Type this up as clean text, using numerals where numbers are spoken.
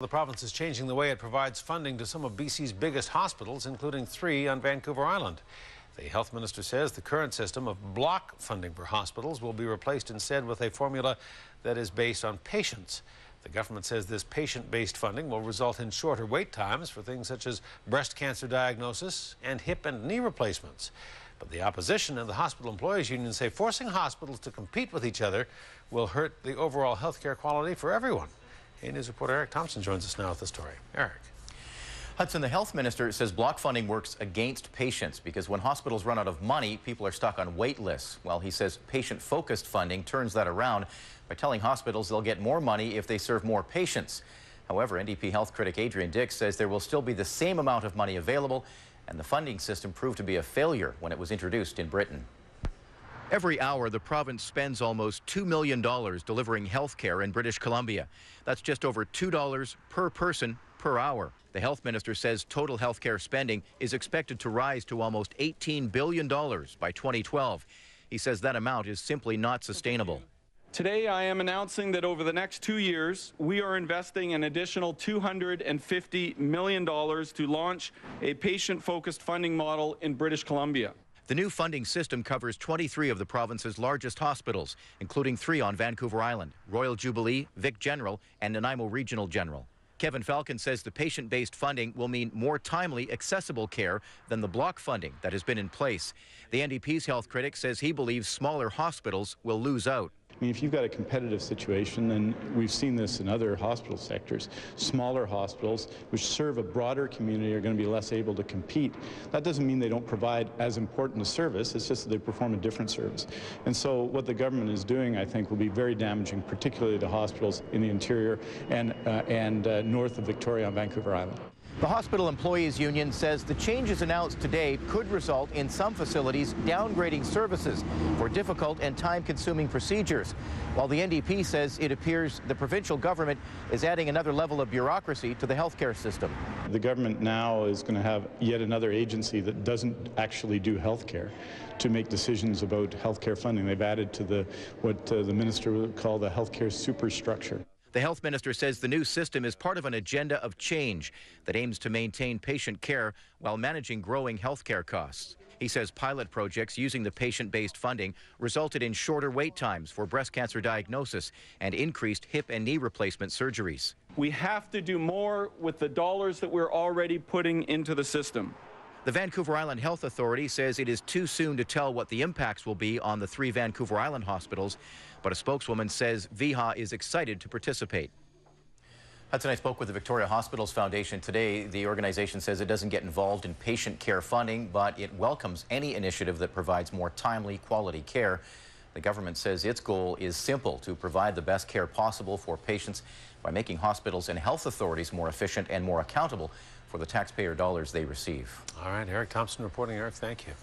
The province is changing the way it provides funding to some of BC's biggest hospitals, including 3 on Vancouver Island. The Health Minister says the current system of block funding for hospitals will be replaced instead with a formula that is based on patients. The government says this patient-based funding will result in shorter wait times for things such as breast cancer diagnosis and hip and knee replacements. But the opposition and the Hospital Employees Union say forcing hospitals to compete with each other will hurt the overall healthcare quality for everyone. Hey, News reporter Eric Thompson joins us now with the story. Eric. Hudson, the Health Minister says block funding works against patients because when hospitals run out of money, people are stuck on wait lists. Well, he says patient-focused funding turns that around by telling hospitals they'll get more money if they serve more patients. However, NDP health critic Adrian Dix says there will still be the same amount of money available, and the funding system proved to be a failure when it was introduced in Britain. Every hour, the province spends almost $2 million delivering health care in British Columbia. That's just over $2 per person per hour. The health minister says total health care spending is expected to rise to almost $18 billion by 2012. He says that amount is simply not sustainable. Today, I am announcing that over the next 2 years, we are investing an additional $250 million to launch a patient-focused funding model in British Columbia. The new funding system covers 23 of the province's largest hospitals, including 3 on Vancouver Island, Royal Jubilee, Vic General, and Nanaimo Regional General. Kevin Falcon says the patient-based funding will mean more timely, accessible care than the block funding that has been in place. The NDP's health critic says he believes smaller hospitals will lose out. I mean, if you've got a competitive situation, then we've seen this in other hospital sectors. Smaller hospitals, which serve a broader community, are going to be less able to compete. That doesn't mean they don't provide as important a service. It's just that they perform a different service. And so what the government is doing, I think, will be very damaging, particularly to hospitals in the interior and north of Victoria on Vancouver Island. The Hospital Employees Union says the changes announced today could result in some facilities downgrading services for difficult and time-consuming procedures, while the NDP says it appears the provincial government is adding another level of bureaucracy to the healthcare system. The government now is going to have yet another agency that doesn't actually do healthcare to make decisions about healthcare funding. They've added to what the minister would call the healthcare superstructure. The health minister says the new system is part of an agenda of change that aims to maintain patient care while managing growing health care costs. He says pilot projects using the patient-based funding resulted in shorter wait times for breast cancer diagnosis and increased hip and knee replacement surgeries. We have to do more with the dollars that we're already putting into the system. The Vancouver Island Health Authority says it is too soon to tell what the impacts will be on the 3 Vancouver Island hospitals, but a spokeswoman says VHA is excited to participate. Hudson, I spoke with the Victoria Hospitals Foundation today. The organization says it doesn't get involved in patient care funding, but it welcomes any initiative that provides more timely, quality care. The government says its goal is simple: to provide the best care possible for patients by making hospitals and health authorities more efficient and more accountable for the taxpayer dollars they receive. All right, Eric Thompson reporting. Eric, thank you.